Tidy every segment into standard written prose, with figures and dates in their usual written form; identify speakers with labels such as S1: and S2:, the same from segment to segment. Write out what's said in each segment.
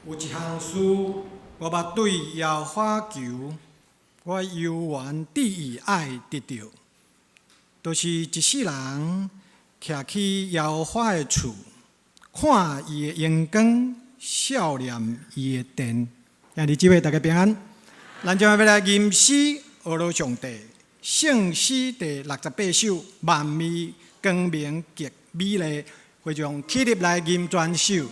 S1: 有一项事，我捌对耶和华求，我犹原旨意爱得到，就是一世人徛去耶和华的厝，看伊的阳光，笑念伊的殿。兄弟姊妹，大家平安。咱今日要来吟诗学罗上帝，圣诗第68首，万美光明极美丽，会将起立来吟全首。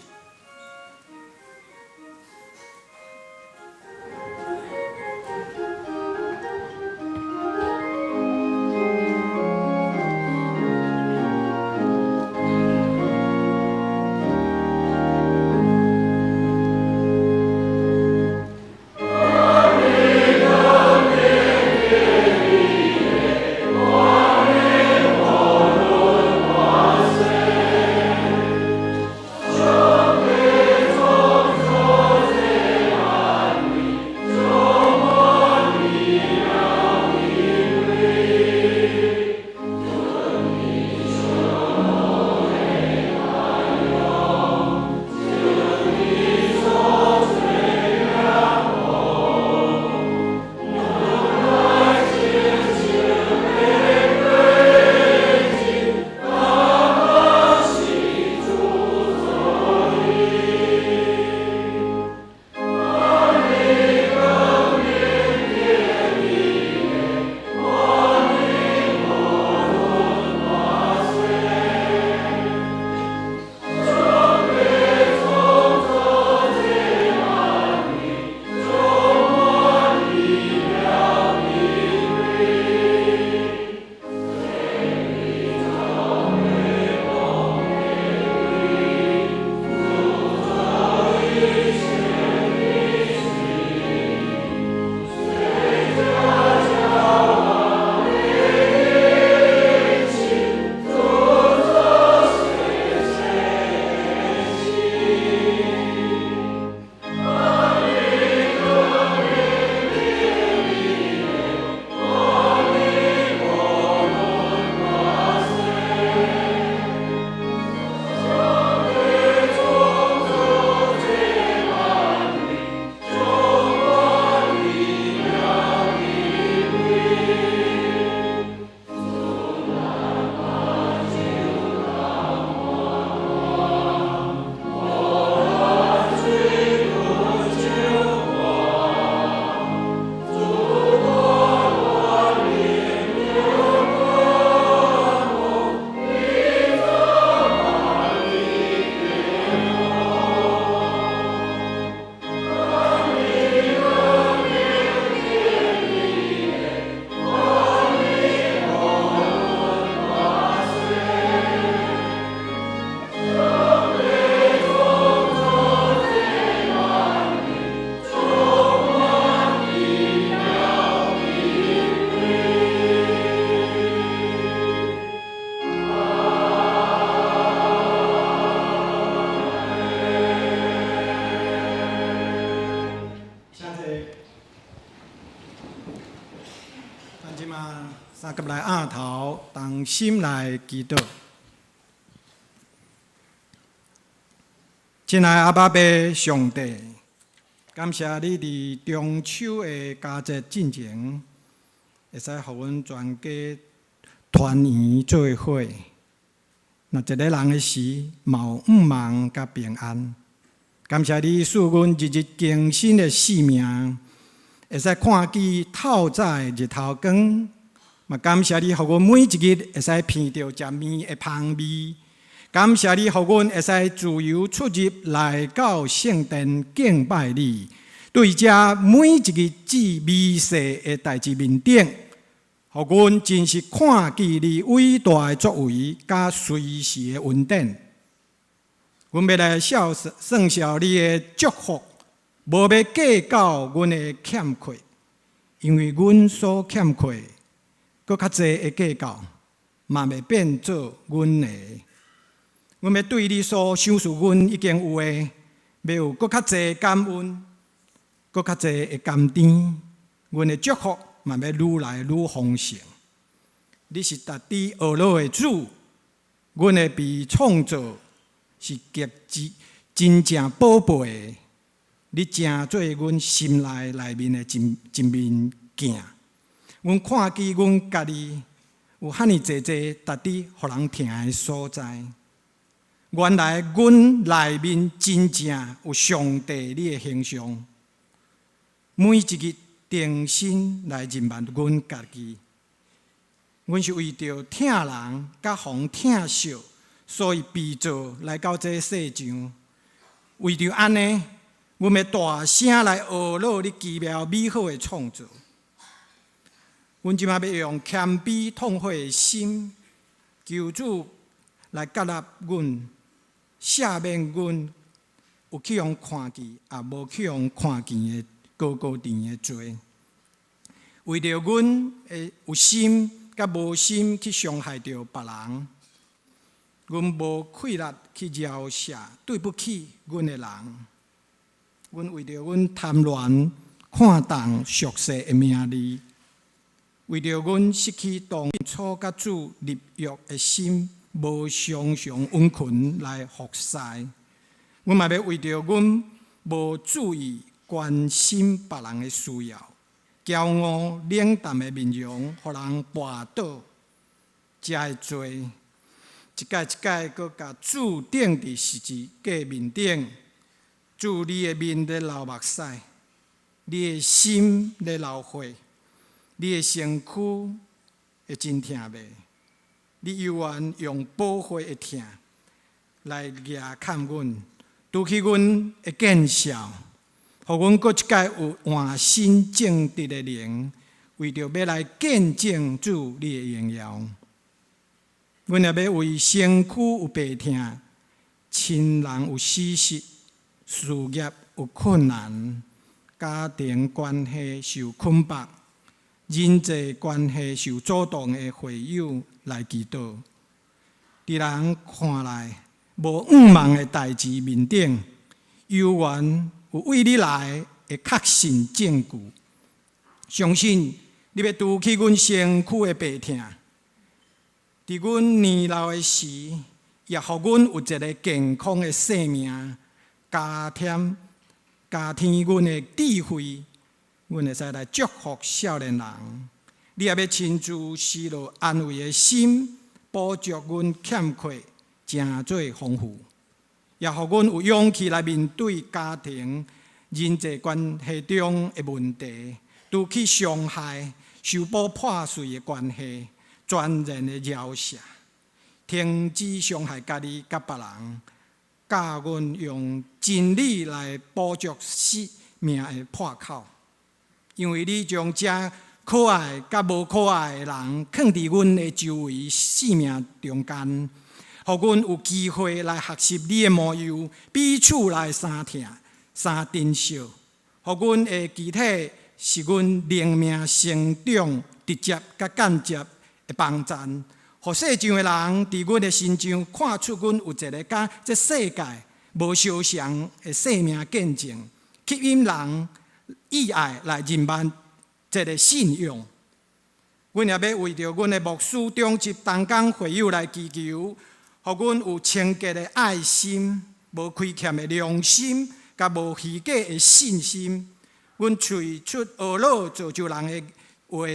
S1: 三甲来压头，同心来祈祷。亲爱阿爸爸上帝，感谢你伫中秋的佳节进前，会使互阮全家团圆做伙。若一个人的时，mau毋忙甲平安。感谢你赐阮日日更新的性命，会使看见透早日头光。嘛，感谢你，互阮每一日会使闻到食面的香味。感谢你，互阮会使自由出入来到圣殿敬拜你。对遮每一日至微细的代志面顶，互阮真实看见你伟大的作为，甲随时的恩典。阮要来算效你的祝福，无要计较阮的欠缺，因为阮所欠缺。搁较济的计较，嘛袂变做阮的。阮要对你所赏赐阮已经有的，要有搁较济感恩，搁较济的甘甜。阮的祝福嘛要愈来愈丰盛。你是达地恶老的主，阮的被创造是极真正宝贝的。你正做阮心内面的一面镜。阮看见阮家己有遐尼济值得互人听的所在。原来阮内面真正有上帝你的形象，每一日定心来认识阮家己。阮是为着疼人甲互疼惜，所以被造来到这世上。为着安尼，阮要大声来学乐你奇妙美好的创造。阮即马要用谦卑痛悔的心，求主来接纳阮，赦免阮有去用看见，也无去用看见的高高甜的罪。为着阮的有心甲无心去伤害着别人，阮无气力去饶恕对不起阮的人。阮为着阮贪恋看重俗世的名利，为着阮失去当初甲主立约的心，无常常温存来服侍。阮嘛要为着阮无注意关心别人的需要，骄傲冷淡的面容，互人绊倒，这的罪，一届一届，搁甲主钉伫十字架面顶。主，你的面在流目屎，你的心在流血，你的身躯会真疼袂？你犹原用宝血的疼来压砍阮，拄起阮的见笑，互阮搁一届有换心正直的灵，为着要来见证主你的荣耀。阮也要为身躯有病痛、亲人有死失、事业有困难、家庭关系受捆绑、人际关系受阻挡的会友来祈祷。伫人看来无五望的代志面顶，犹原有为你来的确信证据。相信你要拄起阮身躯的病痛，伫阮年老的时，也互阮有一个健康的生命。加添阮的智慧，阮会使来祝福少年人。你也要亲自施落安慰的心，补足阮欠缺，诚做丰富，也互阮有勇气来面对家庭、人际关系中的问题，拄起伤害、修补破碎的关系，全然的饶恕，停止伤害家己甲别人。教阮用真理来补足生命的破口，因为你将这可爱甲无可爱的人放伫阮的周围生命中间，互阮有机会来学习你的模样，彼此来相疼、相珍惜，互阮的肢体是阮灵命成长直接甲间接的帮衬。互世上的人伫阮的身上看出阮有一个甲这世界无相像的生命见证，吸引人意爱来认识这个信仰。阮也要为着阮的牧师、中级同工会友来祈求，互阮有清洁的爱心、无亏欠的良心，甲无虚假的信心。阮喙出学老造就人的话，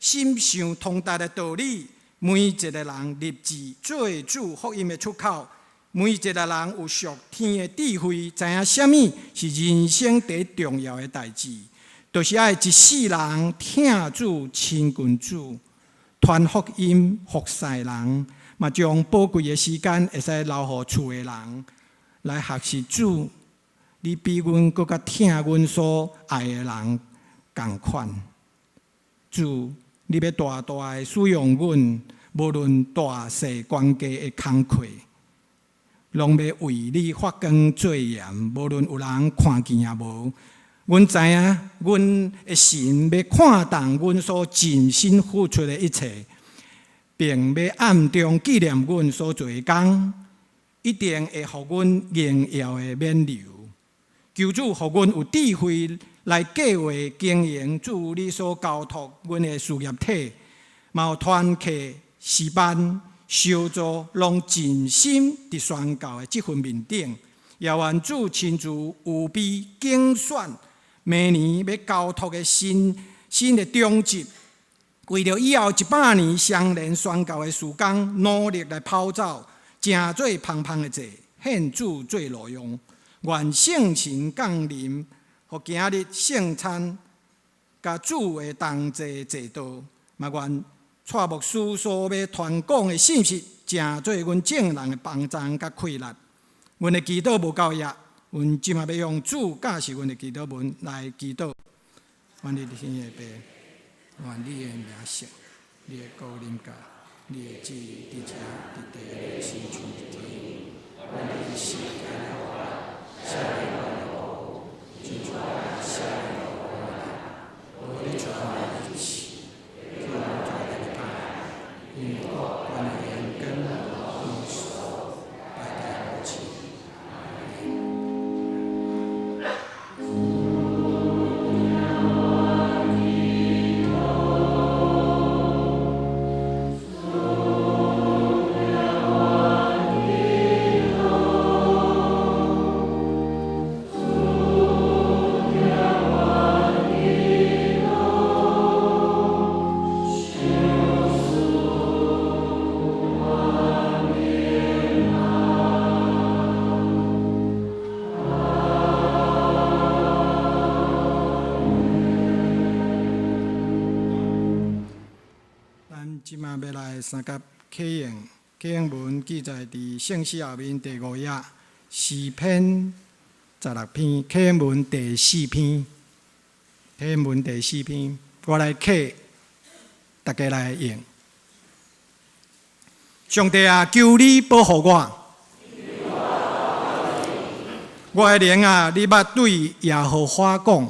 S1: 心想通达的道理。每一个人立志做主福音的出口，每一个人有属天的智慧，知影什么是人生最重要的代志，就是爱一世人听主、亲近主、传福音、服侍人，嘛将宝贵的时间会使留予厝的人来学习主。你比阮更较疼阮所爱的人同款，主。你要大大的使用阮，无论大细关家的工课，拢要为你发光做盐。无论有人看见也无，阮知影，阮的神要看重阮所尽心付出的一切，并要暗中纪念阮所做的工，一定会互阮荣耀的免流。求主互阮有智慧。来计划经营主你所交托阮的事业体，嘛有团契、诗班、小组，拢尽心伫宣教的这份面顶，也愿主亲自有备竞选明年要交托的新的中职，为了以后100年相连宣教的事工，努力来跑走，正做芳芳的祭，献主做路用。愿圣神降临，互今日圣餐，甲主的同齐祭道，嘛愿蔡牧师所要传讲的信息，正做阮众人的帮助甲快乐。阮的祈祷无够野，阮即马要用主教示阮的祈祷文来祈祷。愿你的天下爸，愿你的名圣，你的国临到，你的旨意伫遮伫地如是像伫天。愿你的世界了法，赦免我的过，亲像赦免我的，无你传我的死，叫我做你的爱，因我愿的言根无所，代代无尽。即马要来三甲启应，启应文记载伫圣诗后面第5页诗篇16篇，启应文第4篇，启应文第4篇，我来启，大家来用。上帝啊，求你保护我，我的灵啊，你捌对耶和华讲。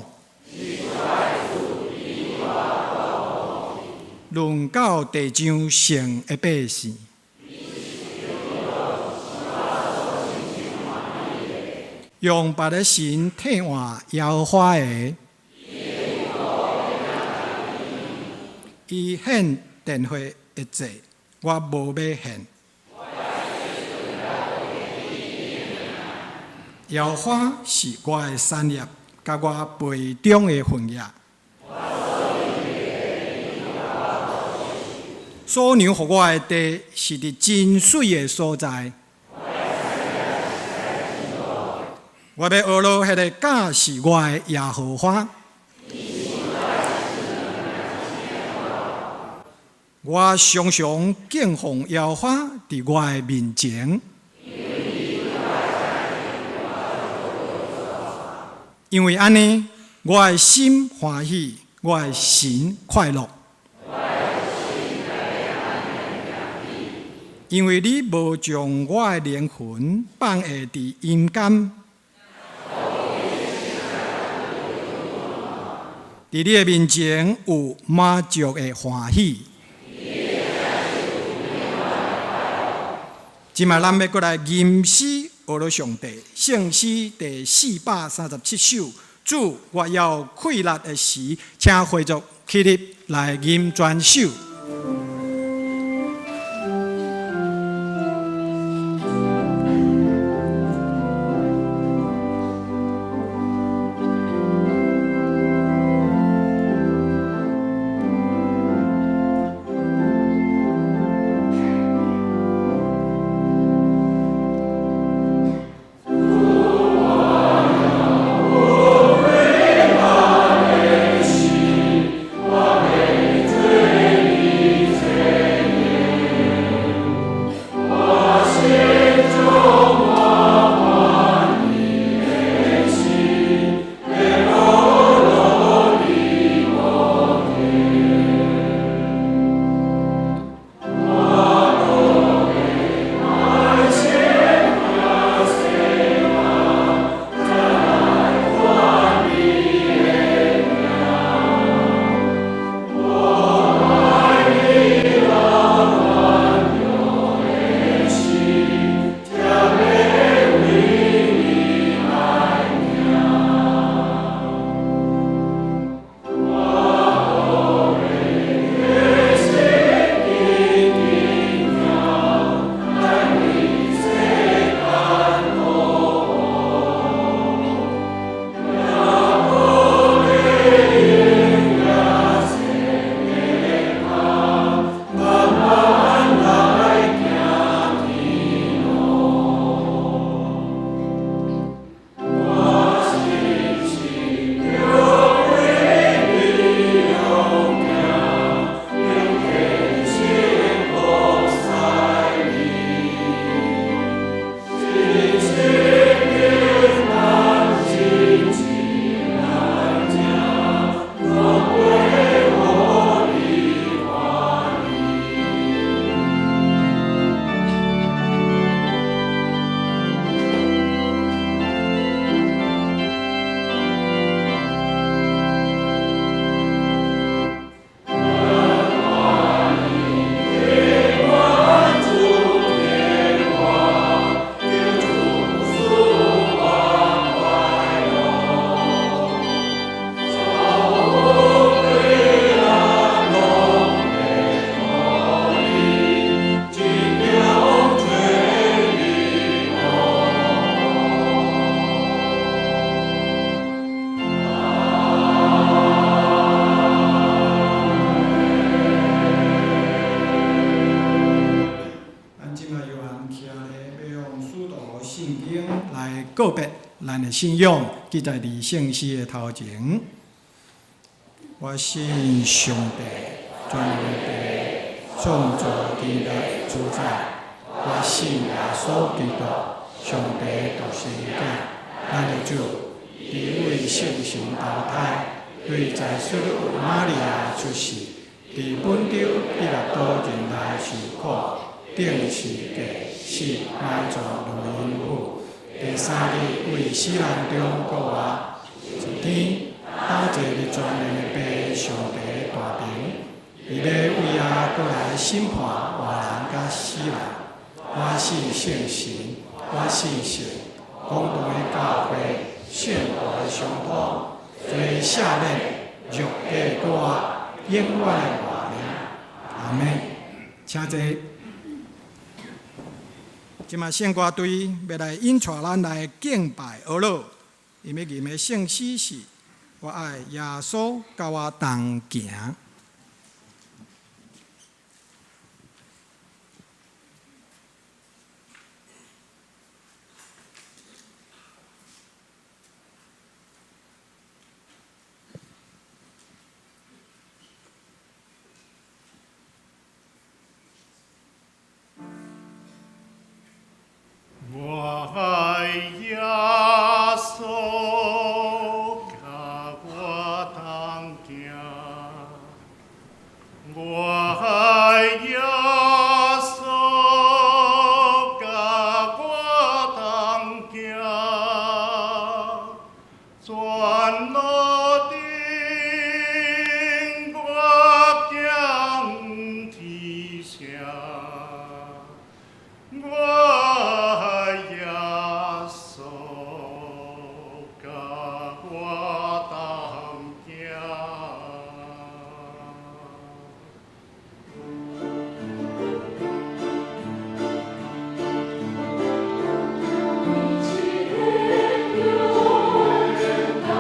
S1: 论到地上成的百姓，用别的神替换耶和华的，伊献电火的祭，我无要献。耶和华是我的产业，甲我杯中的分业。所让予我的地是伫真水的所在。我要学罗迄个教示我的耶和华。我常常敬奉耶和华伫我的面前，因为安尼，我的心欢喜，我的神快乐。因为你无将我的灵魂放下伫阴间，伫你的面前有满足的欢喜。今麦咱要过来吟诗学了上帝，圣诗第437首。主，我要快乐的时，请会众起立来吟全首。
S2: 我
S1: 咱的信仰记在伫圣诗的头前。我信上帝，全能的创造天地主宰。我信耶稣基督，上帝独生子，咱的主，伫为圣神投胎，对在属玛利亚出世，伫本州彼拉多人来受苦，定是假死，埋葬入阴府。第三日为死人中复活，一天斗坐伫全能的爸上帝的大庭，伊要为阿过来审判活人甲死人。我信圣神，我信神，公道的教会，圣道的相通，最赦免肉体我永远的活命。阿门。请坐。即马圣歌队要来引带咱来敬拜阿老，因要吟的圣诗是：我爱耶稣，甲我同行。
S2: 我爱耶稣，甲我同行。我爱耶稣，甲我同行。全路顶我行天上。
S3: 一起领有人到。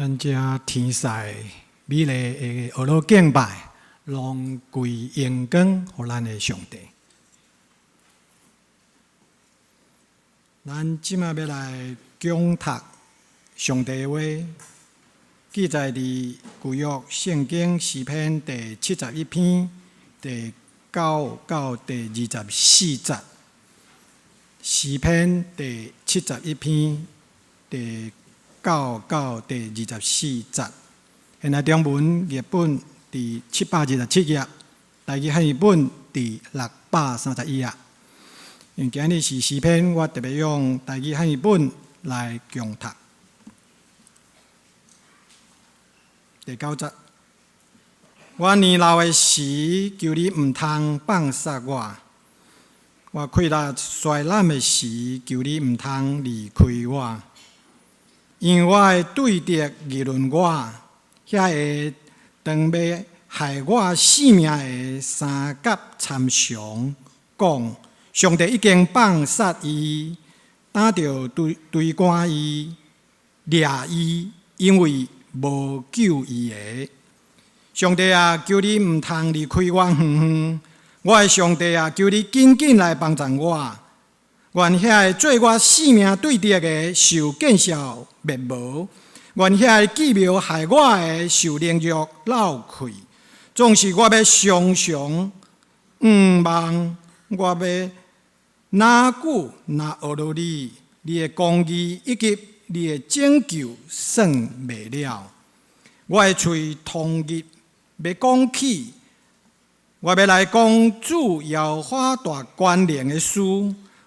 S1: 咱遮天使美丽的俄罗敬拜，拢归荣光互咱的上帝。咱即马要来讲读上帝的话，记载伫旧约圣经诗篇第71篇第9到第24节。诗篇第71篇第9到第24节。现在中文译本第727页，台语汉语本第631页。因今日是诗篇，我特别用台语汉语本来强读。第9节，我年老的时，求你毋通放杀我；我气力衰烂的时，求你毋通离开我。因为我的对敌议论我，遐个当要害我性命的三甲参详讲。上帝已经放杀伊，打着追赶伊，掠伊，因为无救伊的。上帝啊，求你毋通离开我远远。我的上帝啊，求你紧紧来帮助我。愿遐个做我性命对敌的受见效灭无。愿遐个计谋害我的受凌辱闹开。总是我要常常望，我要哪久若学到你的公义以及你的拯救算未了。我的嘴通日要讲起，我要来讲主耶和华大权能的事。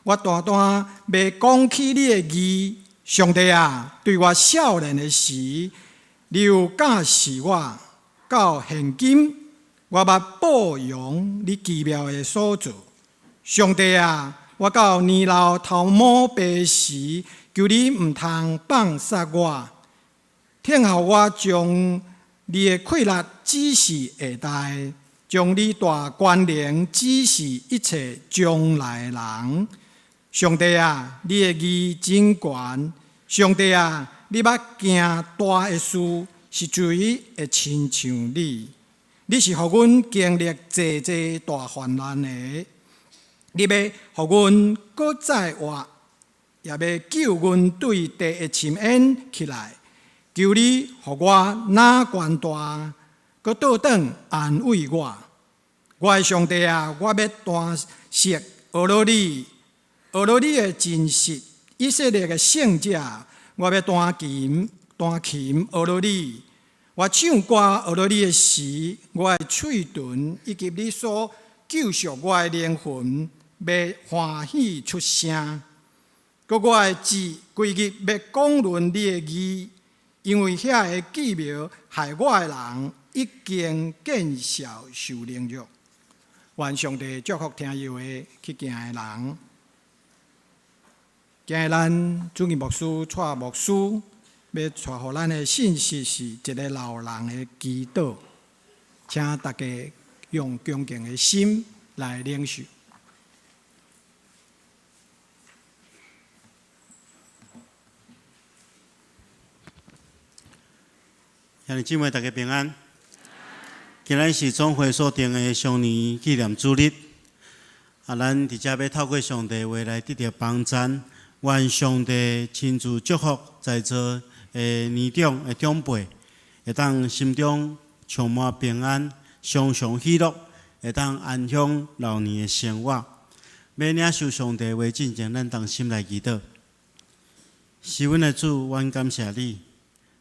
S1: 我单单要讲起你的义。上帝啊，对我少年的时，你有教示我，到现今我捌保养你奇妙的所做。上帝啊，我到年老头毛白时，求你毋通放杀我，听候我将你的气力指示下代，将你大权能指示一切将来人。上帝啊，你的义真悬。上帝啊，你捌行大的事，是谁会亲像你？你是互阮经历济济大患难的。你要互阮搁再活，也要救阮对地的深渊起来。求你互我哪悬大，搁倒转安慰我。我的上帝啊，我要单识学罗你的真实。以色列的圣者，我要弹琴学罗你。我唱歌学罗你的时，我的嘴唇以及你所救赎我的灵魂，要欢喜出声。搁我的字规日要讲论你的义，因为遐个计谋害我的人已经见效受凌辱。愿上帝祝福听有的去行的人。今日咱主任牧师带牧师要带互咱的信息是一个老人的祈祷，请大家用恭敬的心来领受。
S3: 兄弟姊妹，大家平安。今日是总会所定的常年纪念主日，咱伫遮要透过上帝话来得到帮赞。愿上帝亲自祝福在座的年长的长辈，会当心中充满平安，常常喜乐，会当安享老年的生活。要领受上帝话进前，咱同心来祈祷。是阮的主，阮感谢你，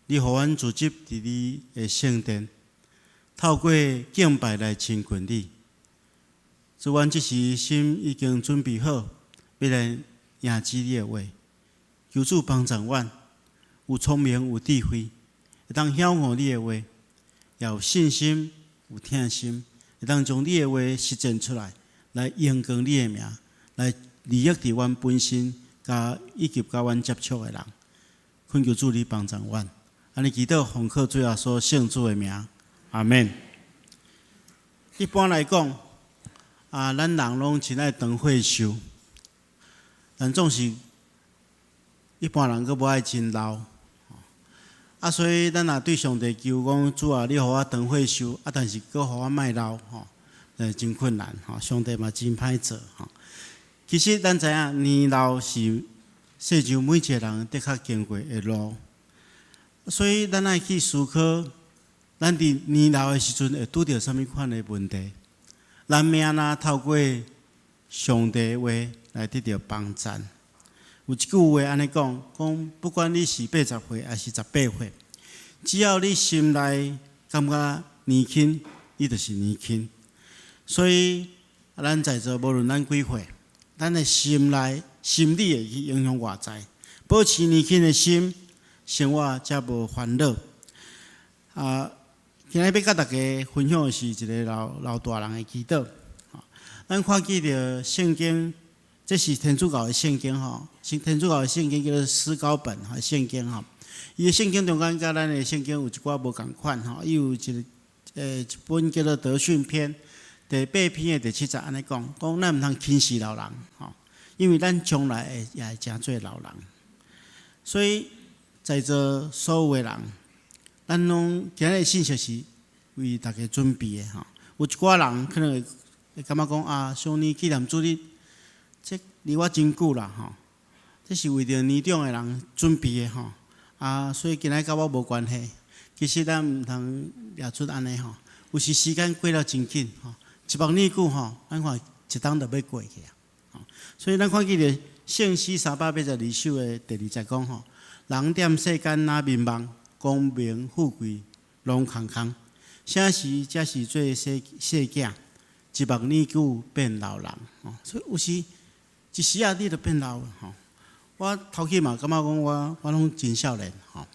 S3: 你互阮聚集伫你的圣殿，透过敬拜来亲近你。主，阮即时心已经准备好，要来迎接你的话，求主帮助阮，有聪明有智慧，会当晓悟你的话，也有信心有听心，会当将你的话实践出来，来荣光你的名，来利益伫阮本身，以及甲阮接触的人。恳求主你帮助阮，安尼祈祷奉靠主耶稣圣主的名，阿门。一般来讲，咱人拢真爱长岁寿。但总是一般人阁无爱真老，所以咱若对上帝求讲，主啊，你互我长岁数，但是搁互我莫老吼，真困难吼。上帝嘛真歹做吼。其实咱知影，年老是世上每一个人的确经过的路，所以咱爱去思考，咱伫年老的时阵会拄着什么款的问题，咱命若透过上帝的话来得到帮助。有一句话安尼讲，不管你是80岁还是18岁，只要你心内感觉年轻，你就是年轻。所以咱在座无论咱几岁，咱的心理会去影响外在，保持年轻的心，生活才无烦恼。今日要甲大家分享的是一个老大人的祈祷。咱看见着圣经。这是天主教的圣经吼，天主教的圣经叫做思高本吼圣经吼。伊的圣经中间甲咱的圣经有一寡无共款吼，伊有一本叫做德训篇，第8篇的第7节安尼讲，咱毋通轻视老人吼，因为咱将来也会成做老人。所以在座所有的人，咱拢今日的信息是为大家准备的吼。有一寡人可能会感觉讲上年纪念主日。这离我真久啦吼，这是为着年长的人准备的吼，所以今仔甲我无关系。其实咱毋通掠出安尼吼，有时间过了真紧吼，100年久吼，咱看一冬就要过去啊。所以咱看见着圣诗382首的第2节讲吼，人踮世间哪迷茫，功名富贵拢空空，啥时才是做细囝？100年久变老人吼，所以有时。一时你就变老吼。我头起嘛感觉讲我拢真少年吼。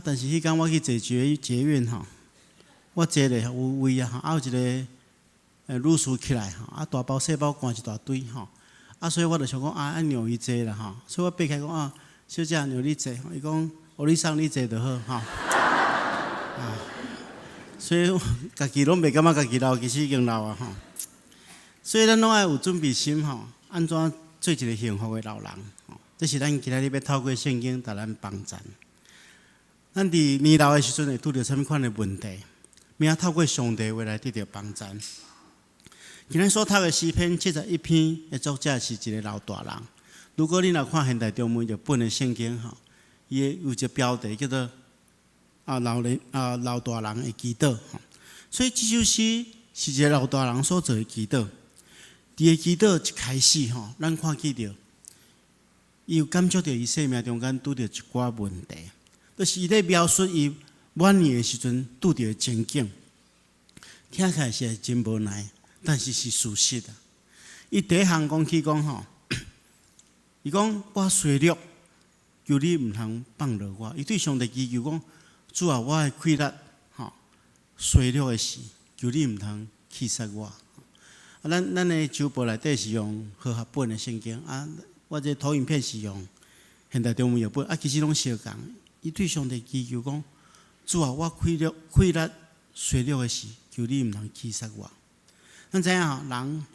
S3: 但是迄天我去坐捷运吼，我坐咧有位啊吼，有一个女士起来吼，大包小包赶一大堆吼，所以我就想讲让伊坐啦吼，所以我爬起来讲小姐让你坐，伊讲互你送你坐就好吼。所以家己拢袂感觉家己老，其实已经老啊吼。所以咱拢爱有准备心吼，安怎做一个幸福的老人吼？这是咱今日要透过圣经带咱帮助。咱伫年老的时阵会拄着什么款的问题？明透过上帝话来得到帮助。今日所读的诗篇71篇的作者是一个老大人。如果你若看现代中文就本的圣经吼，伊有一个标题叫做老大人的祈祷吼。所以这首诗是一个老大人所做的祈祷。伫个祈祷一开始吼，咱看见着，伊有感觉到伊生命中间拄着一寡问题，就是伊咧描述伊晚年的时阵拄着情景，听起来是真无奈，但是是事实啊。伊第一项讲起讲吼，伊讲我衰弱，求你毋通放落我。伊对上帝祈求讲，主啊，我的气力吼衰弱的时，求你毋通气杀我。咱的周报内底是用和合本的圣经我这投影片是用现代中文译本其实拢相共。伊对上帝祈求讲：主啊，我气力衰弱的时，求你毋通气杀我。咱知影吼，人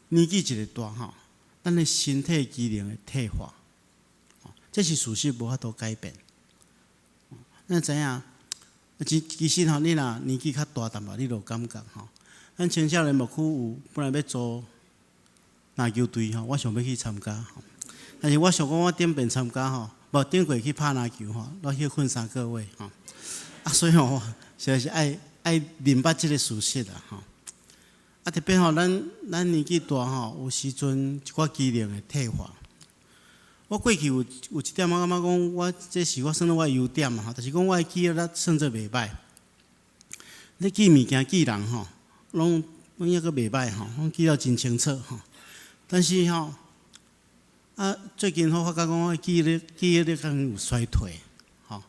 S3: 年纪一个大吼，咱的身体机能会退化，这是事实，无法度改变。咱知影，其实吼，你若年纪较大淡薄，你就感觉吼。咱青少年牧区有本来要做篮球队吼，我想要去参加吼，但是我想讲我顶边参加吼，无顶过去拍篮球吼，我去训3个月吼，所以吼，实在是爱明白这个事实啦吼。特别吼，咱年纪大吼，有时阵一寡机能会退化。我过去有一点我感觉讲，我这是我算做我的优点吼，就是讲我的记忆力算做袂歹，你记物件记人吼。拢抑个袂歹吼，拢记了真清楚吼。但是吼，最近发觉讲我记忆力敢有衰退吼。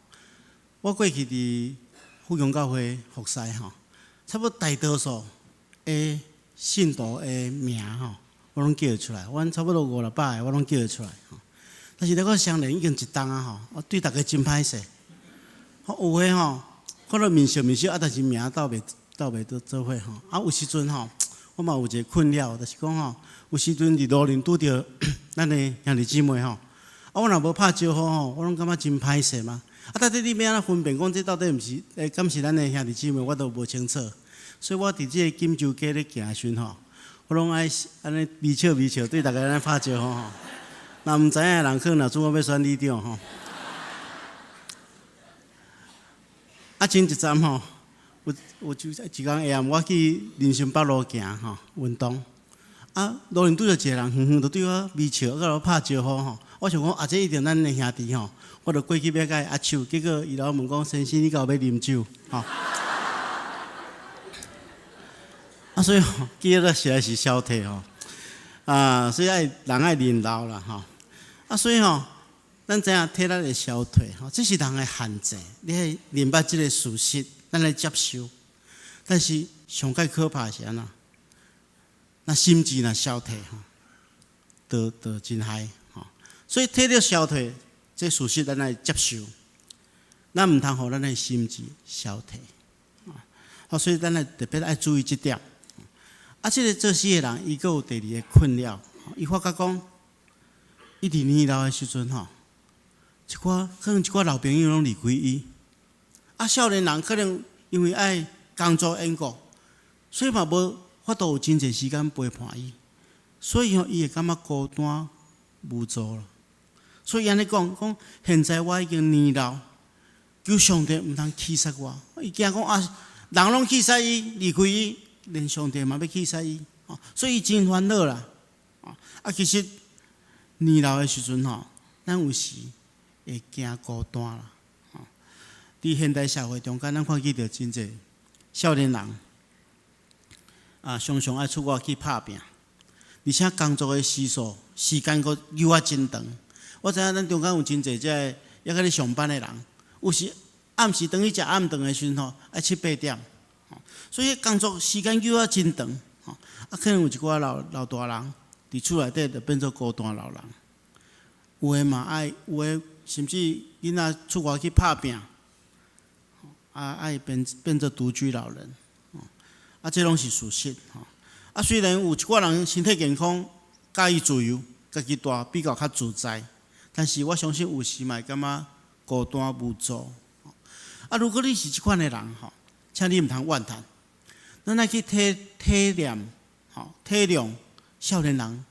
S3: 我过去伫富强教会服侍吼，差不多大多数的信徒的名吼，我拢叫得出来。阮差不多500-600个，我拢叫得出来吼。但是那个相连已经一冬啊吼，我对大家真歹势。有诶吼，看到面熟，但是名斗袂做伙吼。有时阵吼，我嘛有一个困扰，就是讲吼，有时阵伫路边拄着咱的兄弟姊妹吼，我若无拍招呼吼，我拢感觉真歹势嘛。到底你要安怎分辨讲这到底毋是敢是咱的兄弟姊妹，我都无清楚。所以我伫即个锦州街咧行的时阵吼，我拢爱安尼微笑对大家安尼拍招呼吼。若毋知影的人可能若准我要选里长吼。前一站吼，有就一工下暗，我去人生北路行吼运动。路边拄着一个人，远远就对我微笑，甲我拍招呼吼。我想讲，这一定咱的兄弟吼，我就过去要甲伊握手，结果伊老问讲：先生，你敢有要啉酒？吼。所以吼，记得实在是消退吼。所以人爱认老啦吼。所以吼，咱知影体力会消退吼，这是人的限制。你爱明白这个事实，咱来接受。但是上界可怕是安怎？那心智若消退吼，都真害吼。所以体力消退，这事实咱来接受。咱毋通互咱的心智消退。所以咱来特别爱注意这点。这个做事的人，伊阁有第二个困扰，伊发觉讲，伊伫年老的时阵吼，可能一寡老朋友拢离开伊。少年人可能因为爱工作缘故，所以嘛无法度有真侪时间陪伴伊，所以伊会感觉孤单无助了。所以安尼讲，现在我已经年老，求上帝毋通弃杀我。伊惊讲人拢弃杀伊，离开伊。连上帝嘛要去杀伊，所以伊真烦恼啦。其实年老的时阵吼，咱有时会惊孤单啦。伫现代社会中间，咱看见到真侪少年人常常爱出外去打拼，而且工作的时间阁又真长。我知影咱中间有真侪还搁咧上班的人，有时暗时等去食暗顿的时阵吼，爱7、8点。所以工作时间又真长，可能有一寡老大人伫厝内底就变做孤单老人。有诶嘛爱，有诶甚至囡仔出外去打拼，爱变做独居老人。这拢是事实。虽然有一寡人身体健康，介意自由，家己住比较自在，但是我相信有时嘛会感觉孤单无助。如果你是即款诶人吼，请你毋通怨叹。咱来去体谅少年人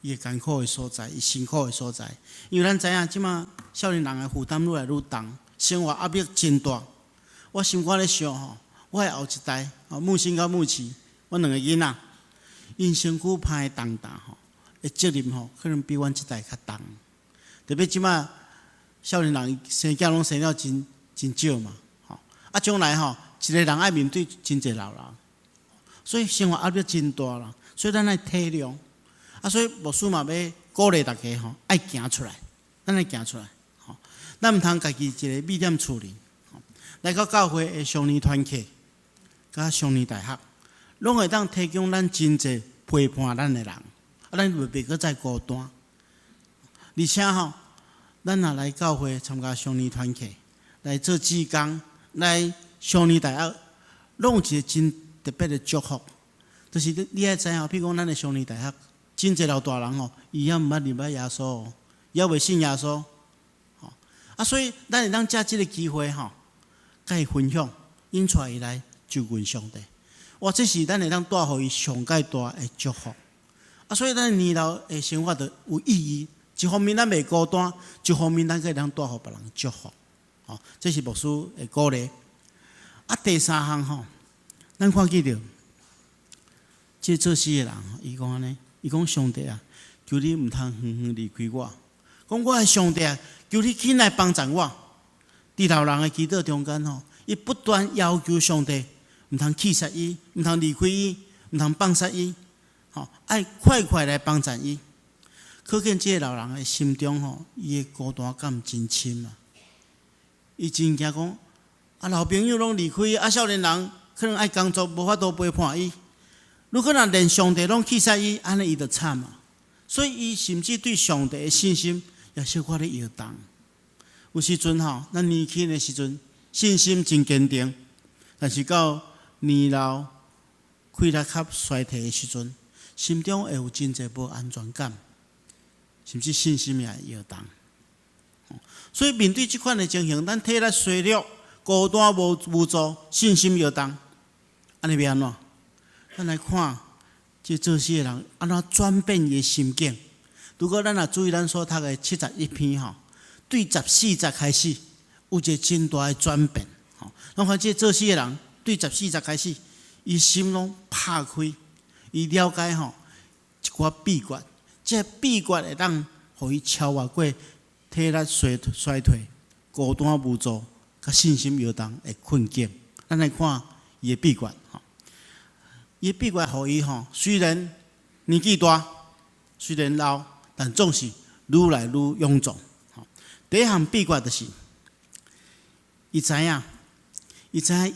S3: 伊艰苦的所在，伊辛苦的所在。因为咱知影即马少年人的负担愈来愈重，生活压力真大。我心肝咧想吼，我的后一代母亲甲母亲，我2个囡仔，因身躯歹重担吼，的责任吼，可能比阮即代较重。特别即马少年人生囝拢生了真少嘛，将来吼，一个人爱面对真侪老人。所以生活压力真大啦，所以咱爱体谅。所以牧师嘛要鼓励大家吼，爱行出来，咱爱行出来。咱毋通家己一个米店处理。来到教会的双年团契，甲双年大学，拢会当提供咱真侪陪伴咱的人，咱袂阁再孤单。而且吼，咱若来教会参加双年团契，来做志工，来双年大学，拢有一个真特别的祝福，就是你爱知影，譬如讲咱的双年大学，真侪老大人吼，伊也毋捌认捌耶稣，也未信耶稣，所以咱会当借即个机会吼，甲伊分享，引出伊来就近上帝。哇，这是咱会当带互伊上界大的祝福。所以咱年老的生活就有意义。一方面咱袂孤单，一方面咱可以当带互别人祝福。这是牧师的鼓励。第三项吼。咱看见着，这做事的人，伊讲安尼，伊讲上帝啊，求你毋通远远离开我。讲我的上帝啊，求你起来帮助我。伫老人的祈祷中间吼，伊不断要求上帝毋通弃杀伊，毋通离开伊，毋通放杀伊，爱快来帮助伊。可见这个老人的心中吼，伊的孤单感真深啊。伊真惊讲，老朋友拢离开伊，少年人。可能爱工作，无法度陪伴伊。如果若连上帝拢弃杀伊，安尼伊就惨啊！所以伊甚至对上帝的信心也小可咧摇动。有时阵吼，咱年轻的时阵信心真坚定，但是到年老、气力较衰退的时阵，心中会有真侪无安全感，甚至信心也会摇动。所以面对即款的情形，咱体力衰弱、孤单无助、信心摇动，安尼要安怎？咱来看即做事的人安怎转变伊的心境。如果咱若注意咱所读的71篇吼，对14节开始有一个真大的转变。咱看即做事的人对14节开始，伊心拢拍开，伊了解吼一寡秘诀，即秘诀会当互伊超越过体力衰退、孤单无助、甲信心摇动的困境。咱来看伊的秘诀吼，伊的秘诀互伊吼，虽然年纪大，虽然老，但总是愈来愈勇壮。第一项秘诀就是，伊知影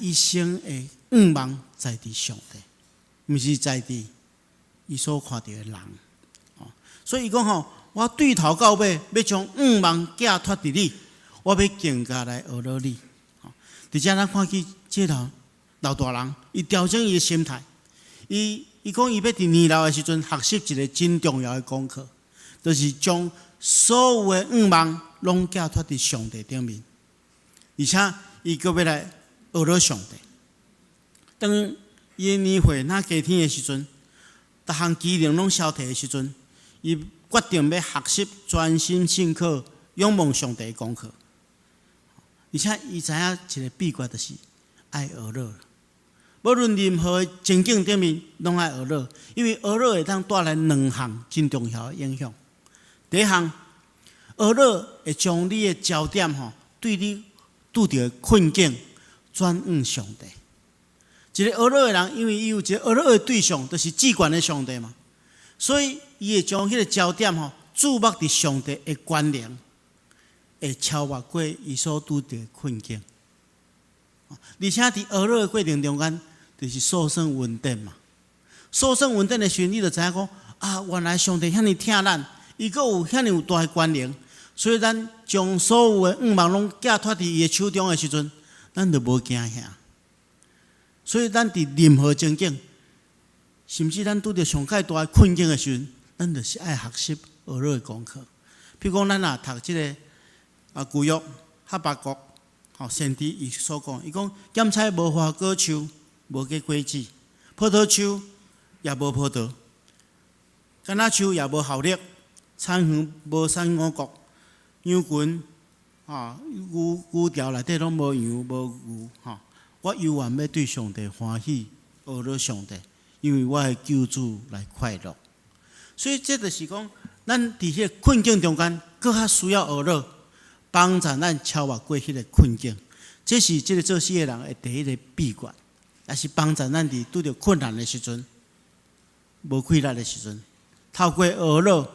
S3: 一生的愿望在伫上帝，毋是在伫伊所看到的人。所以伊讲吼，我对头到尾要将愿望寄托伫你，我要更加来学了你。伫遮咱看见这老大人，伊调整伊的心态，伊讲伊要伫年老的时阵学习一个真重要的功课，就是将所有的愿望拢寄托伫上帝顶面，而且伊阁要来学了上帝。当伊的年岁若加天的时阵，逐项机能拢消退的时阵，伊决定要学习专心信靠、仰望上帝的功课。而且伊知影一个秘诀，就是爱学乐。无论任何的情境顶面，拢爱学乐，因为学乐会当带来两项真重要的影响。第一项，学乐会将你的焦点对你拄到的困境转向上帝。一个学乐的人，因为伊有一个学乐的对象，就是至悬的上帝嘛，所以伊会将迄个焦点注目伫上帝的关联，会超越过伊所拄到的困境。而且伫学乐的过程中间，就是所剩稳定嘛。所剩稳定的时阵，你就知影讲啊，原来上帝遐尼疼咱，伊阁有遐尼有大的关联，所以咱将所有的愿望拢寄托伫伊的手中的时阵，咱就无惊吓。所以咱伫任何情境，甚至咱拄着上介大的困境的时阵，咱就是爱学习学乐的功课。譬如讲，咱若读即个旧约哈巴谷，先知伊所讲，伊讲咸菜无花果树，无结果子；葡萄树也无葡萄，橄榄树也无效力，田园无产五谷，羊群牛条内底拢无羊无牛我犹原要对上帝欢喜，学了上帝，因为我的救主来快乐。所以这就是讲，咱伫迄个困境中间，更较需要学了，帮助咱超越过迄个困境。这是这个做事的人的第一个秘诀，也是帮助咱伫拄着困难的时阵、无气力的时阵，透过学了，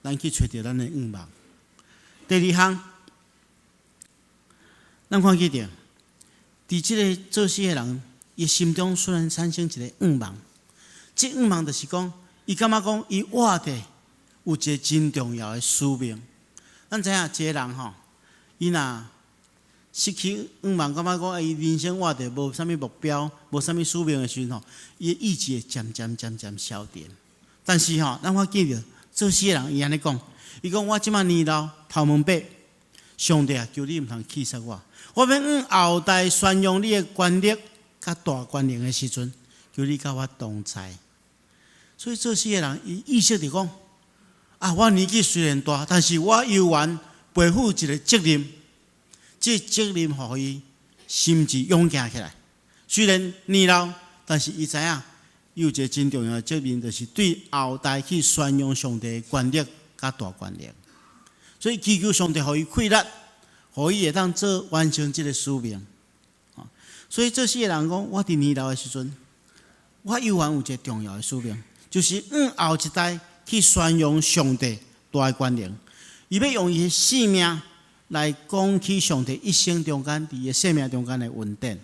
S3: 咱去找到咱的愿望。第二项，咱看见着。伫即个做事的人，伊心中虽然产生一个愿望，即愿望就是讲，伊感觉讲，伊活着有一个真重要的使命。咱知影一个人伊若失去愿望，感觉讲，伊人生活着无啥物目标，无啥物使命的时阵伊的意志会渐渐消沉。但是咱看见着做事的人，伊安尼讲，伊讲我即摆年老，头毛白，上帝求你毋通气煞我。我要后代宣扬你的权力甲大权能的时阵，求你甲我同在。所以做事的人，伊意识着讲：我年纪虽然大，但是我犹原背负一个责任。这责任互伊心智勇敢起来。虽然年老，但是伊知影有一个真重要的责任，就是对后代去宣扬上帝的权力甲大权能。所以祈求上帝互伊气力。可以会当做完成这个使命，所以这些人讲，我伫年老的时阵，我犹原有一个重要的使命，就是后一代去宣扬上帝大的权能，伊要用伊的性命来讲起上帝一生中间伫伊的生命中间的稳定。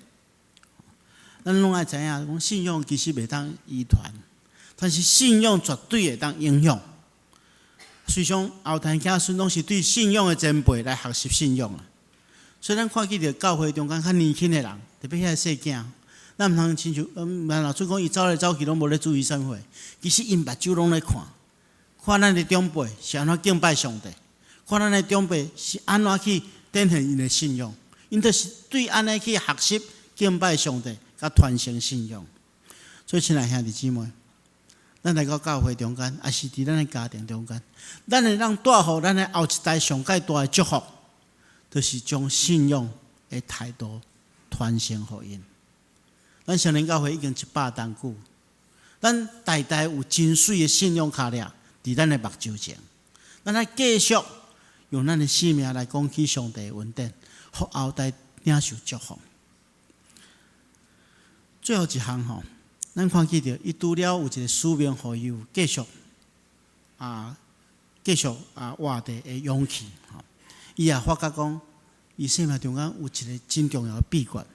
S3: 咱拢爱知影，讲信仰其实袂当遗传，但是信仰绝对会当影响。虽然后代子孙拢是对信仰的前辈来学习信仰啊，所以咱看见着教会中间较年轻的人，特别遐细囝，咱毋通亲像咱老孙讲伊走来走去拢无咧注意啥物，其实因目睭拢咧看咱的长辈是安怎敬拜上帝，看咱的长辈是安怎去展现因的信仰，因就是对安尼去学习敬拜上帝，甲传承信仰。所以，亲爱兄弟姊妹，咱来到教会中间，也是伫咱的家庭中间，咱会让带予咱的后一代上界大的祝福，就是将信仰的态度传承予因。咱成年教会已经100多久，咱代代有真水的信仰脚链伫咱的目睭前，咱来继续用咱的生命来讲起上帝的恩典，互后代领受祝福。最后一项吼，咱看见着伊除了有一个使命，互伊有继续活地的勇气。伊也发觉讲，伊生命中间有一个真重要的秘诀。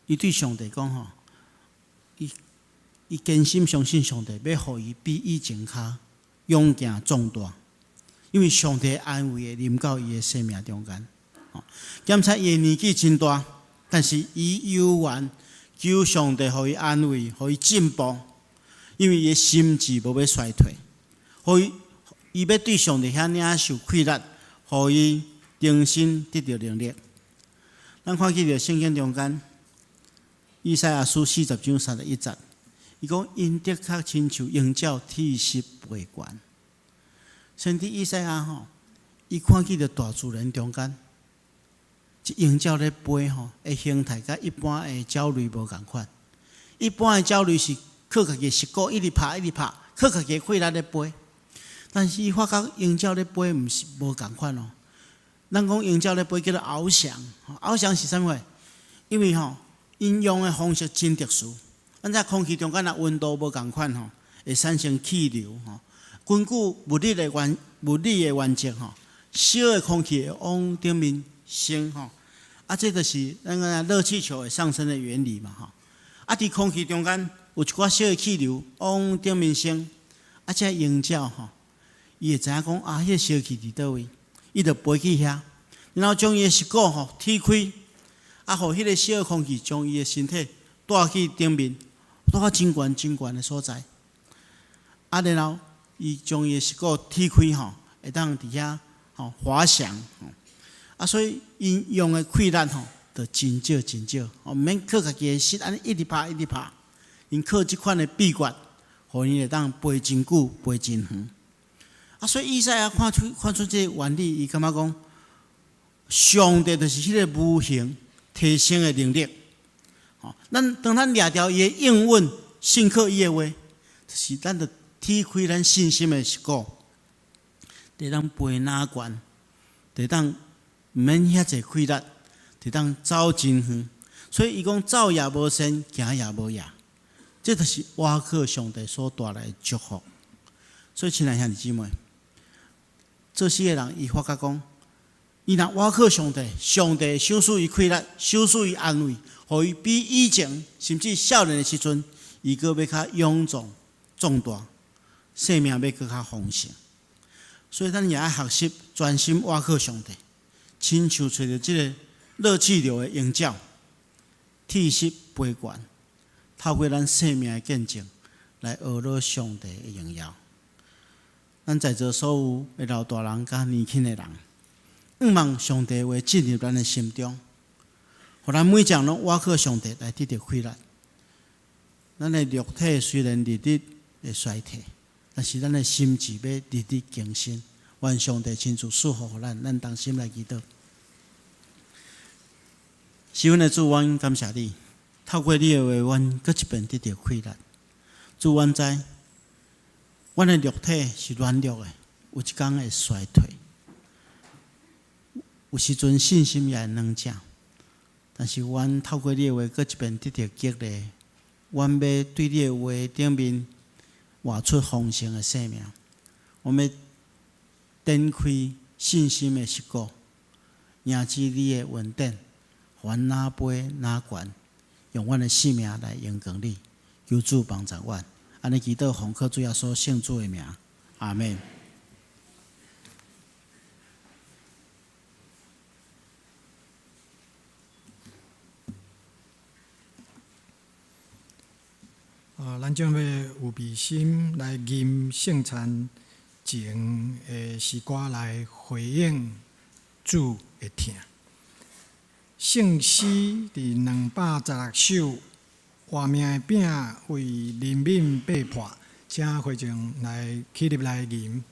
S3: 伊对上帝讲吼，伊坚心相信上帝要互伊比以前较勇健壮大，因为上帝安慰会临到伊的生命中间。检查伊的年纪真大，但是伊犹原求上帝互伊安慰，互伊进步，因为伊的心智无要衰退，互伊要对上帝遐领受快乐，互伊重新得到能力。咱看见着圣经中间。以赛亚书40章31节，伊讲因的确亲像鹰鸟涕湿飞悬。先知以赛亚吼，伊看见着大自然中间，一鹰鸟咧飞吼，的形态甲一般的鸟类无共款。一般的鸟类是靠家己膝骨一直拍，靠家己血力咧飞。但是伊发觉鹰鸟咧飞毋是无共款哦。咱讲鹰鸟咧飞叫做翱翔，翱翔是啥物？因为吼。因用的方式真特殊，咱在空气中间的温度无共款吼，会产生气流吼。根据物理的原则吼，小的空气会往顶面升吼，这就是咱个热气球的上升的原理嘛吼。伫空气中间有一寡小的气流往顶面升，这鹰鸟吼，伊会知影讲迄个小气伫倒位，伊就飞去遐，然后将伊的膝骨吼踢开。互迄个小空气将伊的身体带去顶面，带到真悬的所在。然后伊将伊的膝骨踢开吼，会当伫遐吼滑翔。所以因用的气力吼，就真少，毋免靠家己的膝安尼一直拍。因靠即款的秘诀，互因会当飞真久，飞真远。所以以赛亚看出这个原理，伊感觉讲，上帝就是迄个无形。提升的能力，当咱掠着伊的应允，信靠伊的话，就是咱着踢开咱信心的膝骨，得当飞哪悬，得当毋免遐济气力，得当走真远。所以伊讲走也无先，行也无野，这就是倚靠上帝所带来的祝福。所以亲爱兄弟姊妹，做事的人伊发觉讲。伊若倚靠上帝，上帝赏赐伊快乐，赏赐伊安慰，互伊比以前甚至少年的时阵，伊阁要较勇壮壮大，生命要阁较丰盛。所以咱也爱学习专心倚靠上帝，亲像找着即个热气流的鹰鸟，涕湿飞悬，透过咱生命的见证来学习上帝的荣耀。咱在座所有的老大人甲年轻的人。毋望上帝话进入咱的心中，互咱每种拢倚靠上帝来得到快乐。咱的肉体虽然日日会衰退，但是咱的心智要日日更新。愿上帝亲自赐福咱，咱同心来祈祷。喜欢的主，阮感谢你，透过你的话，阮搁一遍得到快乐。主，阮知，阮的肉体是软弱的，有一天会衰退。有时阵信心也会软弱，但是阮透过你的话，搁一遍得到激励。阮要对你的话顶面活出丰盛的生命。我们要展开信心的膝骨，迎接你的恩典，阮哪飞哪悬，用阮的生命来荣光你。求主帮助阮，安尼祈祷奉靠主耶稣圣主的名，阿门。
S1: 咱将要有备心来吟圣餐情的诗歌来回应主的疼。圣诗伫216首，活命的饼为人民被破，请会众来起立来吟。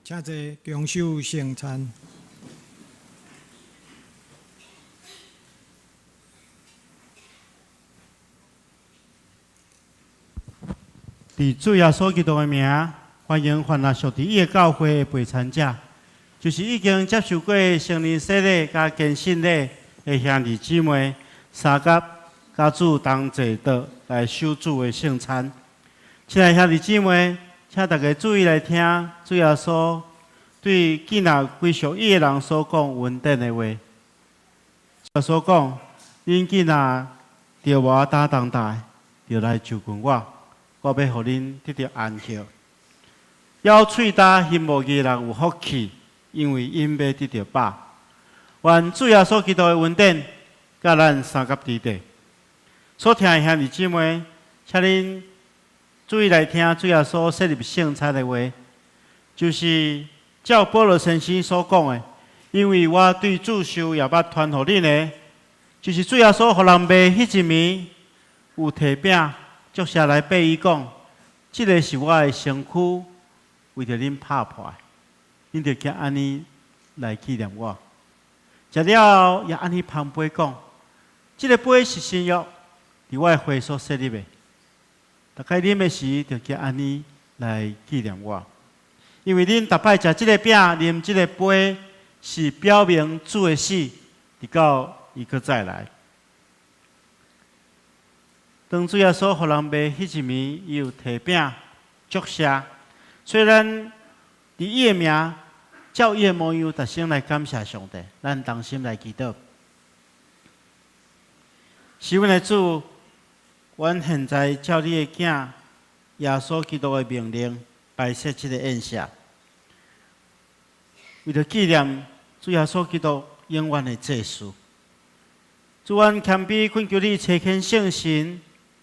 S1: 请坐，共守圣餐。
S3: 伫主耶稣基督的名，欢迎凡那属伫伊的教会的陪参者，就是已经接受过圣灵洗礼甲坚信礼的兄弟姊妹，三甲甲主同坐倒来守主的圣餐。亲爱兄弟姊妹，请大家注意来听主耶稣对建立归属伊的人所讲稳定的话。耶稣讲：“恁建立着我担当大，就来就近我。”我要互恁得到安息。要喙焦心无义人有福气，因为因要得到饱。愿主耶稣基督的恩典，甲咱三甲伫地。所听的兄弟姊妹，请恁注意来听主耶稣设立圣餐的话，就是照保罗先生所讲的，因为我对主受也捌传互恁的，就是主耶稣互人卖迄一暝，有摕饼。作下来背伊讲，这个是我的身躯，为着恁拍破，恁着加安尼来纪念我。食了后也安尼旁杯讲，这个杯是新约，伫我的会所设立的。大概啉的时，着加安尼来纪念我，因为恁逐摆食这个饼，啉这个杯，是表明主的死，直到伊搁再来。当主耶稣互人卖迄一暝，伊有摕饼祝谢。虽然伫伊的名，照伊的模样，逐心来感谢上帝，咱同心来祈祷。是阮的主，阮现在照你的囝耶稣基督的命令，摆设这个宴席，为了纪念主耶稣基督永远的祭祀。主，阮谦卑恳求你垂听圣神。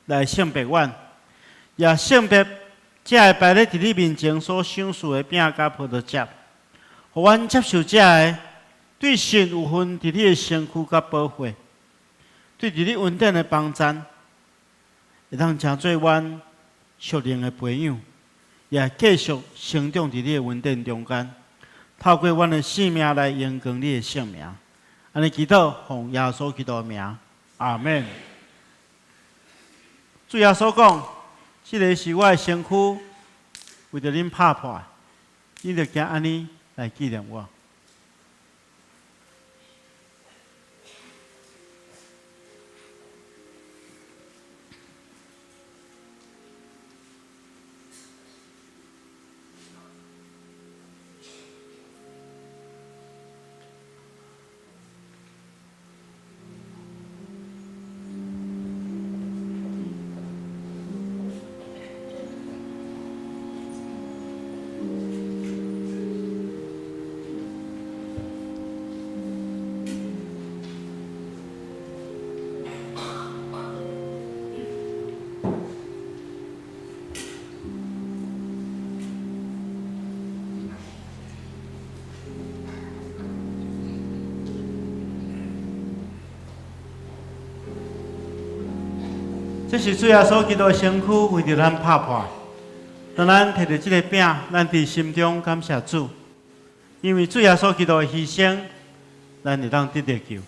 S3: 来圣别阮，也圣别这会摆咧伫你面前所享受的饼甲葡萄汁，互阮接受这个对神有份伫你的身躯甲保护，对伫你恩典的帮赞，会当成做阮属灵的培养，也继续成长伫你的恩典中间，透过阮的性命来荣光你的圣名。安尼祈祷，奉耶稣基督的名，阿门。主耶稣讲，这个是我的身躯，为着恁拍破，恁着行安尼来纪念我。这是主耶稣基督的身躯为着咱拍破。当咱摕着这个饼，咱伫心中感谢主，因为主耶稣基督的牺牲，咱会当得到救。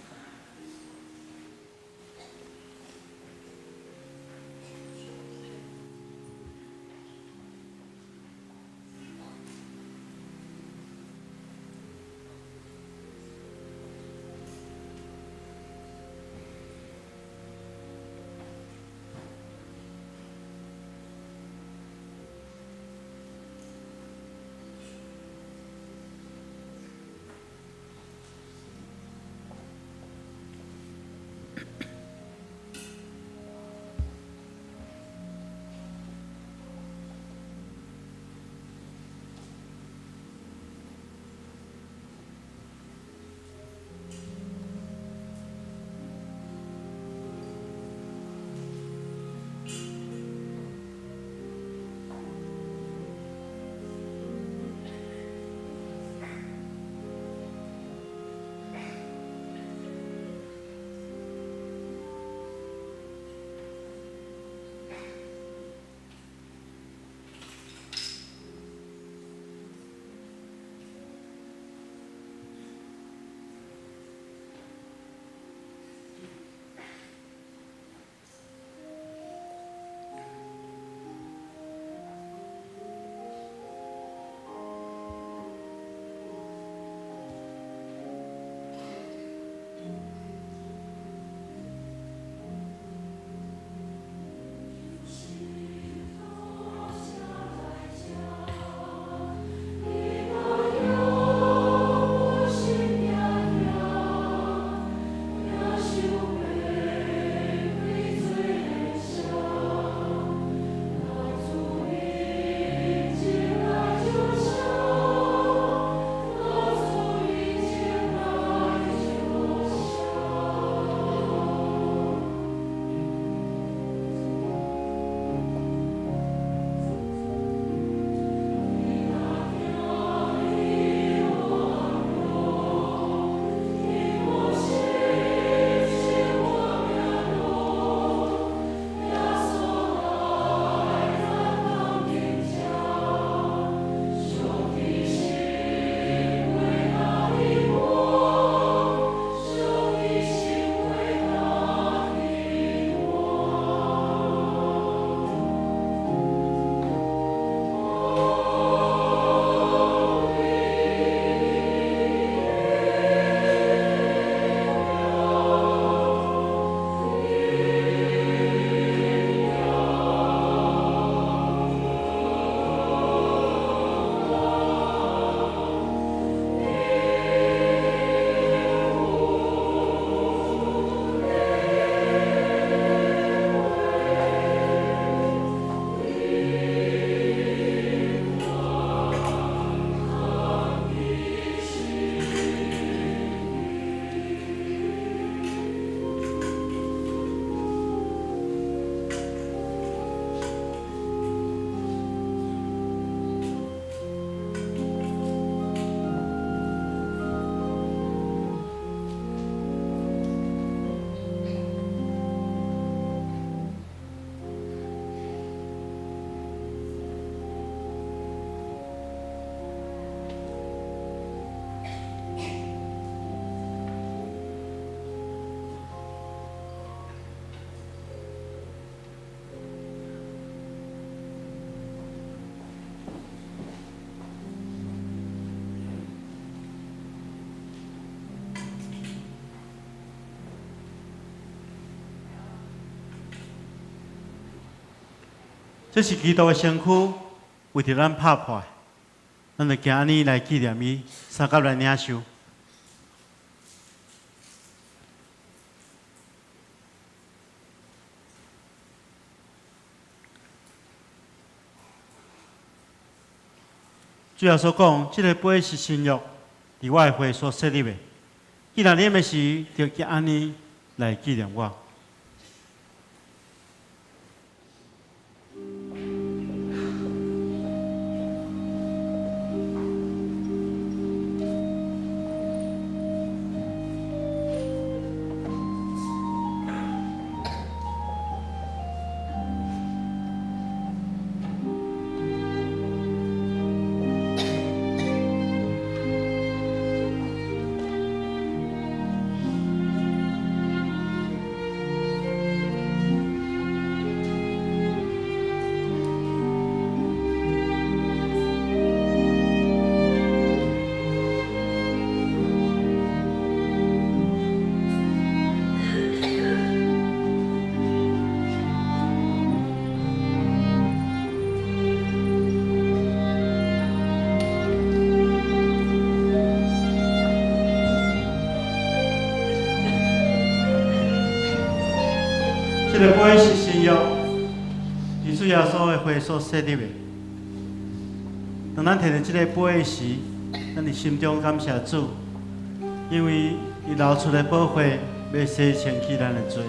S3: 这是基督的身躯，为着咱拍破的，咱就今日来纪念伊，三甲来领受。主要所讲，这个杯是新约，伫我的会所设立的。既然啉的时，就今日来纪念我。杯是新约，是主耶稣的血所设立的。当咱摕到这个杯的时，咱伫心中感谢主，因为伊流出的宝血要洗清去咱的罪。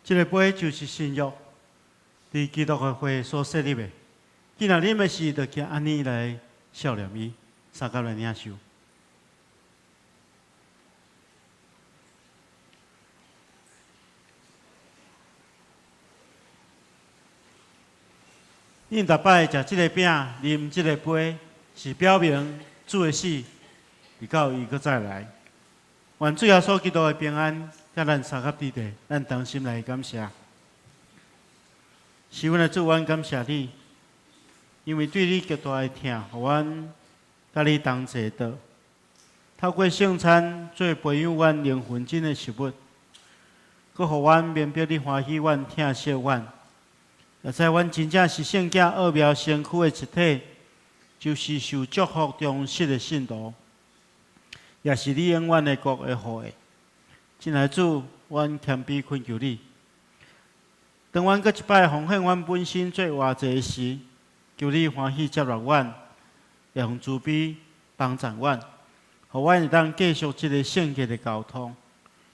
S3: 这个杯就是新约，伫基督的血所设立的。既然啉的时，就叫安尼来效念伊，三甲来领受。恁逐摆食即个饼、啉即个杯，是表明主的死，直到伊搁再来。愿主耶稣基督的平安甲咱三合之地，咱同心来感谢。是阮的主，阮感谢你，因为对你极大的疼，互阮甲你同齐道。透过圣餐做培养阮灵魂真的食物，佮互阮明白你欢喜阮、疼惜阮，也知阮真正是圣子奥妙身躯的一体，就是受祝福忠实的信徒，也是你永远的国的后裔。亲爱的主，阮谦卑恳求你，当阮搁一摆奉献阮本身做活祭时，求你欢喜接纳阮，也用慈悲帮助阮。互阮会当继续这个圣洁的交通，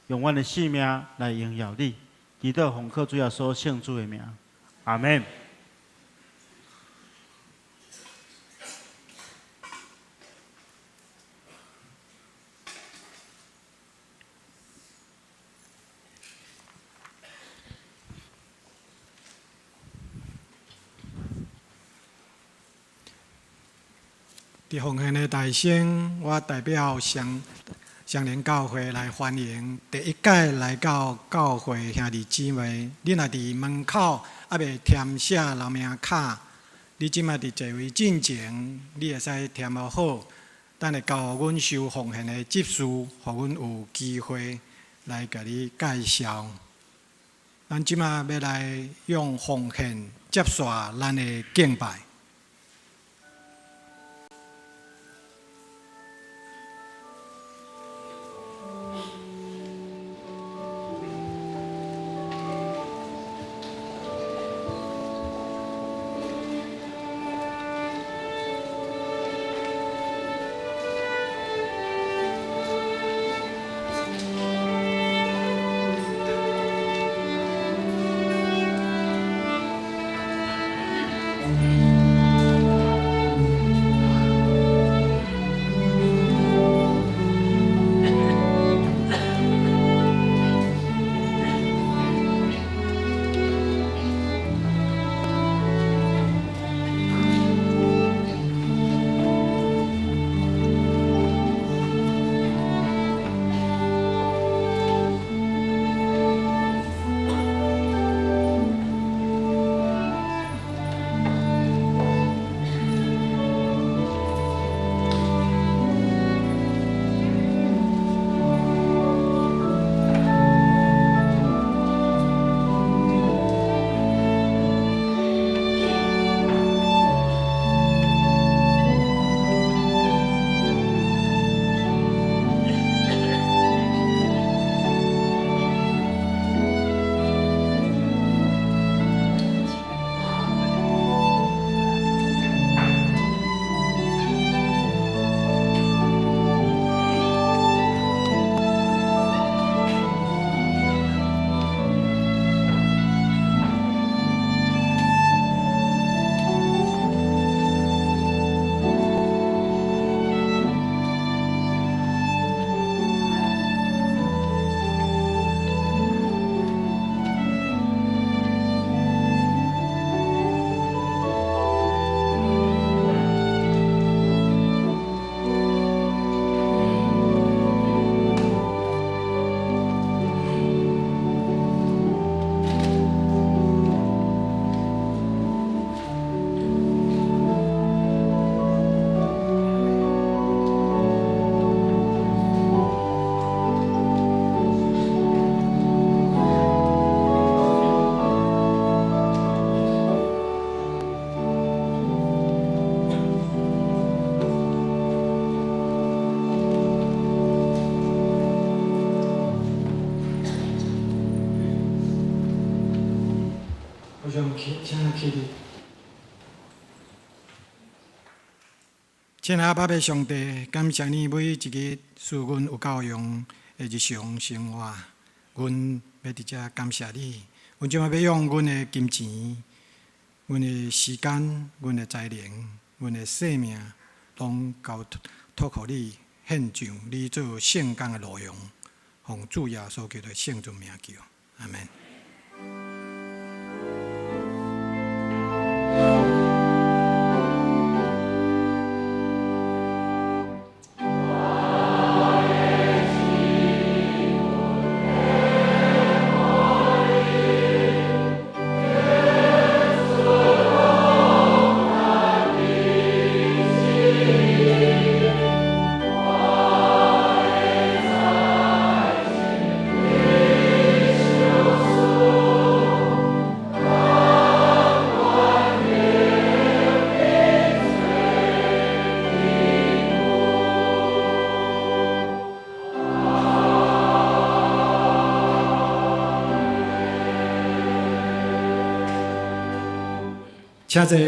S3: 用阮的性命来荣耀你。祈祷奉靠主耶稣圣主的名，阿门。
S1: 伫奉献的大圣，我代表上联教会来欢迎第一届来到教会兄弟姊妹。你若伫门口还未填写留名卡，你即马伫座位进前，你会使填好，等下交阮收奉献的执事，互阮有机会来甲你介绍。咱即马要来用奉献接续咱的敬拜。请起立。亲爱爸爸上帝，感谢你每一日使阮有够用的日常生活。阮要伫遮感谢你。阮今仔要用阮的金钱、阮的时间、阮的才能、阮的生命，拢交托互你，献上你做圣工的路用，奉主耶稣基督圣尊名求，阿门。请坐。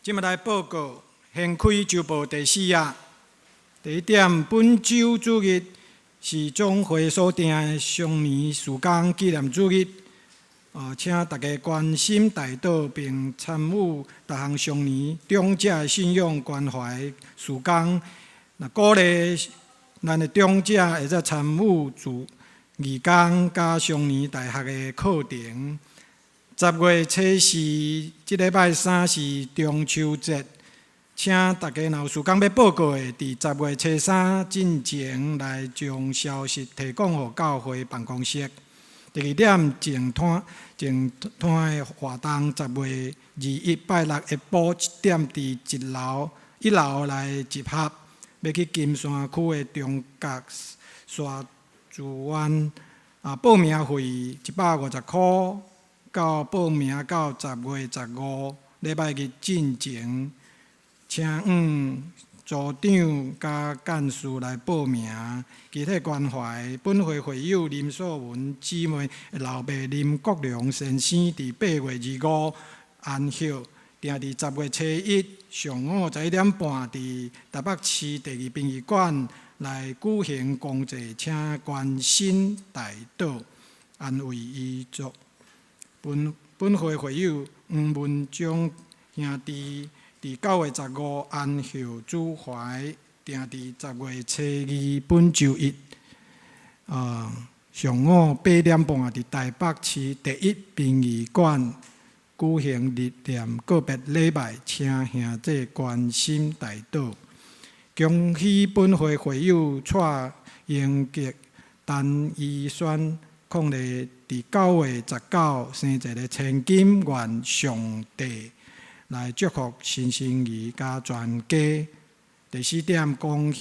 S1: 今日来报告，掀开周报第4页。第1点，本周主日是总会所定的常年事工纪念主日。请大家关心大道，并参与各项常年长者信仰关怀事工。鼓励咱的长者会使参与义工加常年大学的课程。10月初4，即礼拜3是中秋节，请大家若有事工要报告的，伫10月初3进前来将消息提供予教会办公室。第2点，静摊的活动10月21拜六下晡1点伫1楼来集合，要去金山区的中角沙自湾。报名费150块，到报名到10月15礼拜日进前，请组长加干事来报名。具体关怀本会会友林素文姊妹老爸林国良先生，伫8月25安息，定伫10月初1上午11点半伫台北市第2殡仪馆来举行公祭，请关心大道，安慰遗族。本会会友黄文忠兄弟伫9月15安息主怀，定伫10月初2本周一，上午8点半伫台北市第1殡仪馆举行日念告别礼拜，请兄弟关心大道。恭喜本会会友蔡英杰、陈怡轩伉俪伫9月19生一个千金，愿上帝来祝福新生儿加全家。第4点，恭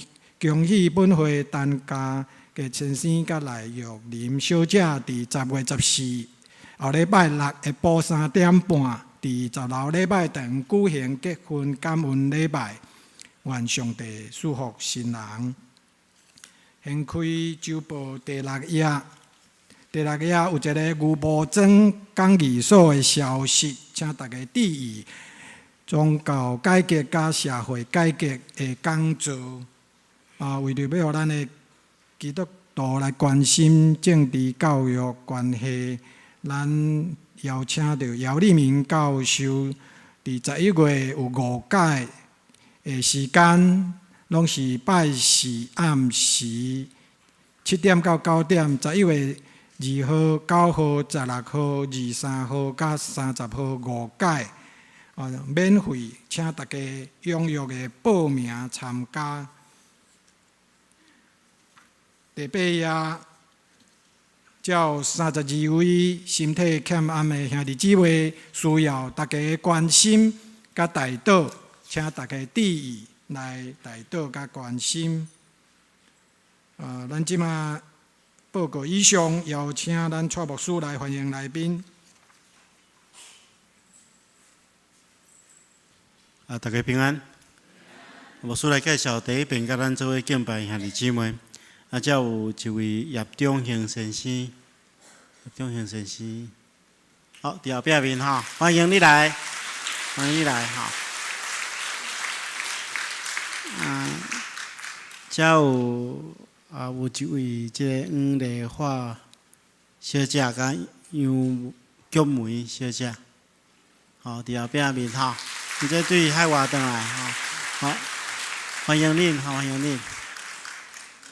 S1: 喜本会陈家嘅先生甲赖玉林小姐伫10月14后礼拜六下晡3点半伫10楼礼拜堂举行结婚感恩礼拜，愿上帝祝福新人。掀开周报第6页。第6页有一个牛埔庄讲义所的消息，请大家注意。宗教改革加社会改革的讲座，为着要互咱的基督徒来关心政治教育关系，咱邀请到姚立明教授，伫11月有5届的时间，拢是拜四暗时7点到9点，11月2号、9号、16号、23号、甲30号5届。免费，请大家踊跃的报名参加。第8页，照32位身体欠安的兄弟姊妹，需要大家关心甲代祷，请大家注意来代祷甲关心。咱即马报告以上，邀请咱蔡牧师来欢迎来宾。
S3: 大家平安。牧师来介绍第一遍，甲咱做伙敬拜兄弟姊妹。才有一位叶忠兴先生，叶忠兴先生，好，伫后壁面哈，欢迎你来，欢迎你来哈。才有有一位即个黄丽华小姐甲杨菊梅小姐，好，伫后壁面哈。你这对海外转来哈，好，欢迎恁，欢迎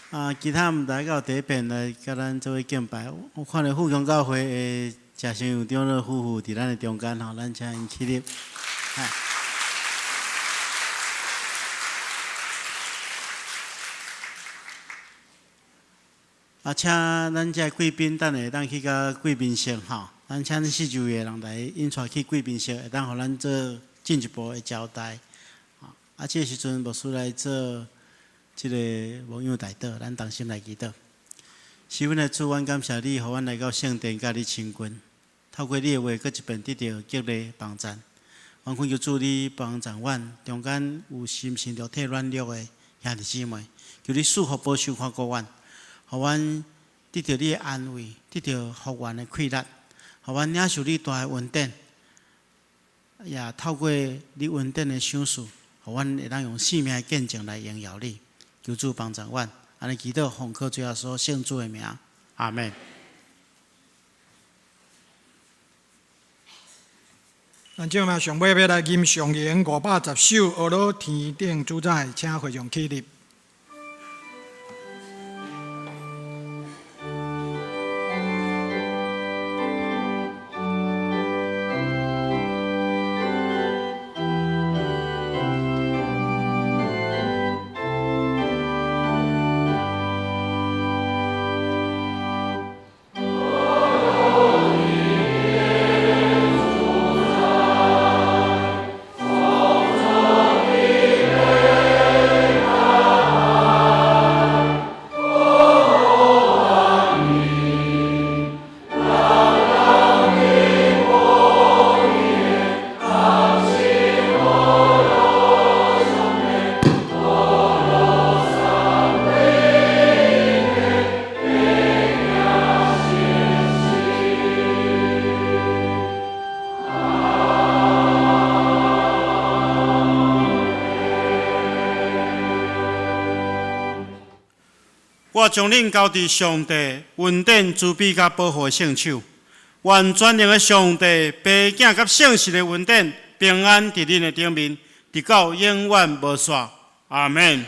S3: 恁。其他毋知到第一遍来甲咱做伙敬拜，我看到富强教会的谢成勇长老夫妇伫咱的中间吼，咱请因起立。请咱这贵宾等下当去甲贵宾席吼，咱请四周围的人来引带去贵宾席，会当互咱做进一步的交代。这时阵牧师来做这个牧养代祷，咱同心来祈祷。十分的主，阮感谢你，互阮来到圣殿，甲你亲近。透过你的话，搁一遍得到激励帮赞。阮恳求主你帮赞阮，中间有心神肉体软弱的兄弟姊妹，求你赐福保守看顾阮，互阮得到你的安慰，得到福源的气力，互阮领受你大的恩典，也透过你恩典的赏赐，互阮会当用生命的见证来荣耀你。求主帮助阮，安尼祈祷奉靠主耶稣圣主的名，阿门。
S1: 咱即马上尾要来吟上言510首，学罗天顶主宰，请会众起立。
S3: 我将恁交伫上帝恩典、慈悲甲保护的圣手，愿全能的上帝、爸、囝甲圣神的恩典平安伫恁的顶面，直到永远无煞。阿门。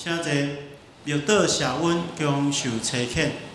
S3: 请坐，绿岛社温共受差遣。